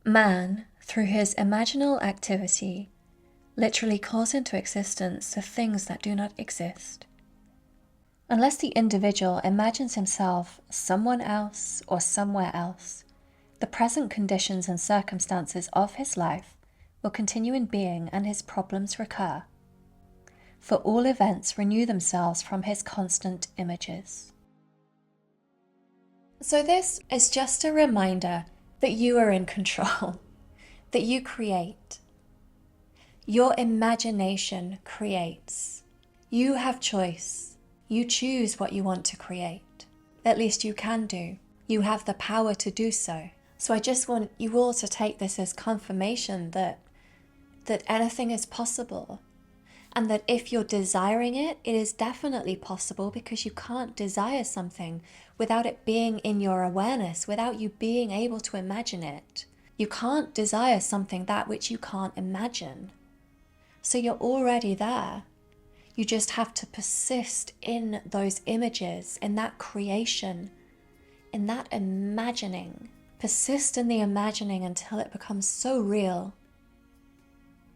Man, through his imaginal activity, literally calls into existence the things that do not exist. Unless the individual imagines himself someone else or somewhere else, the present conditions and circumstances of his life will continue in being and his problems recur. For all events renew themselves from his constant images. So this is just a reminder that you are in control, that you create. Your imagination creates. You have choice. You choose what you want to create. At least you can do. You have the power to do so. So I just want you all to take this as confirmation that anything is possible. And that if you're desiring it, it is definitely possible, because you can't desire something without it being in your awareness, without you being able to imagine it. You can't desire something that which you can't imagine. So you're already there. You just have to persist in those images, in that creation, in that imagining. Persist in the imagining until it becomes so real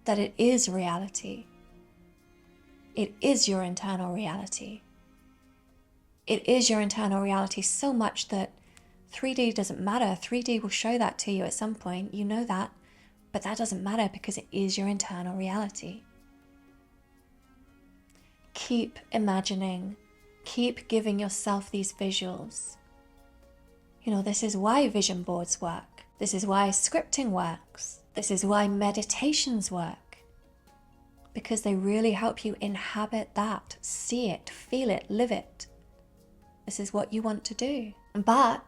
that it is reality. It is your internal reality. It is your internal reality so much that 3D doesn't matter. 3D will show that to you at some point. You know that. But that doesn't matter because it is your internal reality. Keep imagining. Keep giving yourself these visuals. You know, this is why vision boards work. This is why scripting works. This is why meditations work. Because they really help you inhabit that, see it, feel it, live it. This is what you want to do. But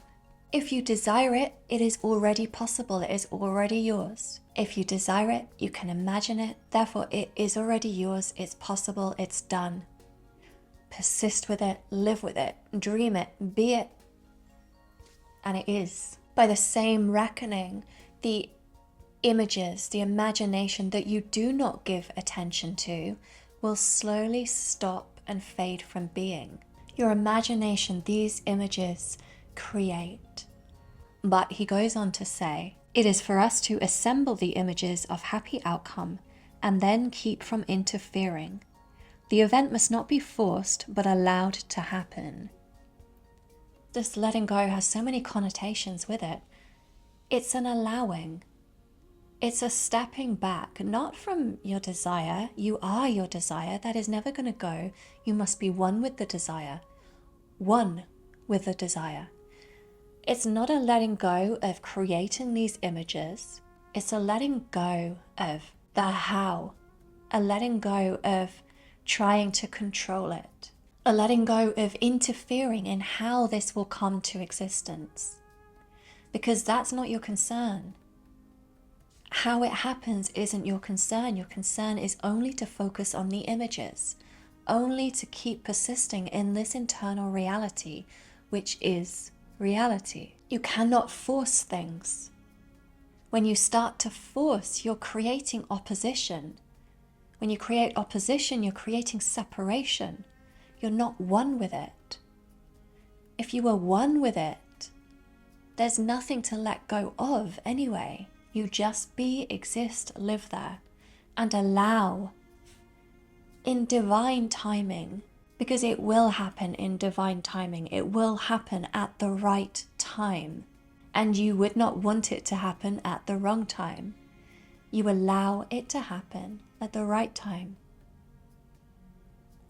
if you desire it, it is already possible. It is already yours. If you desire it, you can imagine it. Therefore, it is already yours. It's possible. It's done. Persist with it, live with it, dream it, be it. And it is. By the same reckoning, the images, the imagination that you do not give attention to will slowly stop and fade from being. Your imagination, these images create. But he goes on to say, it is for us to assemble the images of happy outcome and then keep from interfering. The event must not be forced but allowed to happen. This letting go has so many connotations with it. It's an allowing. It's a stepping back, not from your desire. You are your desire. That is never going to go. You must be one with the desire. One with the desire. It's not a letting go of creating these images. It's a letting go of the how. A letting go of trying to control it. A letting go of interfering in how this will come to existence. Because that's not your concern. How it happens isn't your concern. Your concern is only to focus on the images, only to keep persisting in this internal reality, which is reality. You cannot force things. When you start to force, you're creating opposition. When you create opposition, you're creating separation. You're not one with it. If you were one with it, there's nothing to let go of anyway. You just be, exist, live there, and allow in divine timing, because it will happen in divine timing. It will happen at the right time, and you would not want it to happen at the wrong time. You allow it to happen at the right time.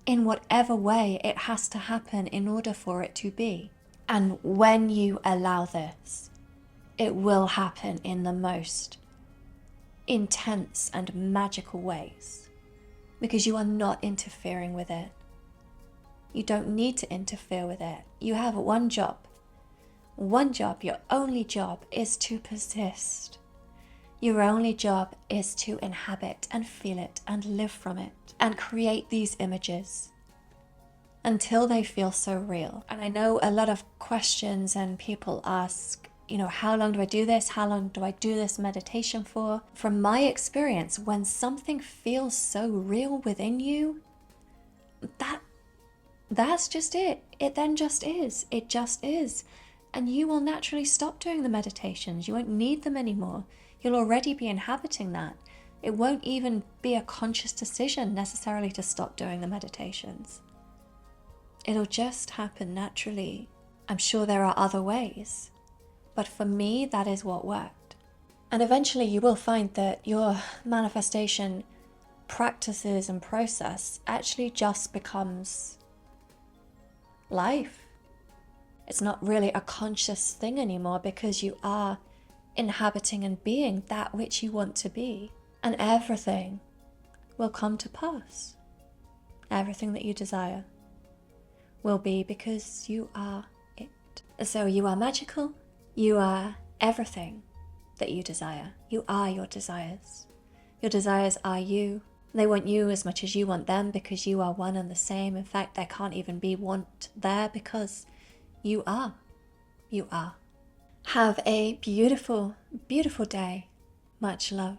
In whatever way it has to happen in order for it to be. And when you allow this, it will happen in the most intense and magical ways, because you are not interfering with it. You don't need to interfere with it. You have one job. One job, your only job is to persist. Your only job is to inhabit and feel it and live from it and create these images until they feel so real. And I know a lot of questions and people ask, you know, how long do I do this? How long do I do this meditation for? From my experience, when something feels so real within you, that's just it. It then just is. It just is. And you will naturally stop doing the meditations. You won't need them anymore. You'll already be inhabiting that. It won't even be a conscious decision necessarily to stop doing the meditations. It'll just happen naturally. I'm sure there are other ways, but for me, that is what worked. And eventually you will find that your manifestation practices and process actually just becomes life. It's not really a conscious thing anymore because you are inhabiting and being that which you want to be. And everything will come to pass. Everything that you desire will be because you are it. So you are magical. You are everything that you desire. You are your desires. Your desires are you. They want you as much as you want them because you are one and the same. In fact, there can't even be want there because you are. You are. Have a beautiful, beautiful day. Much love.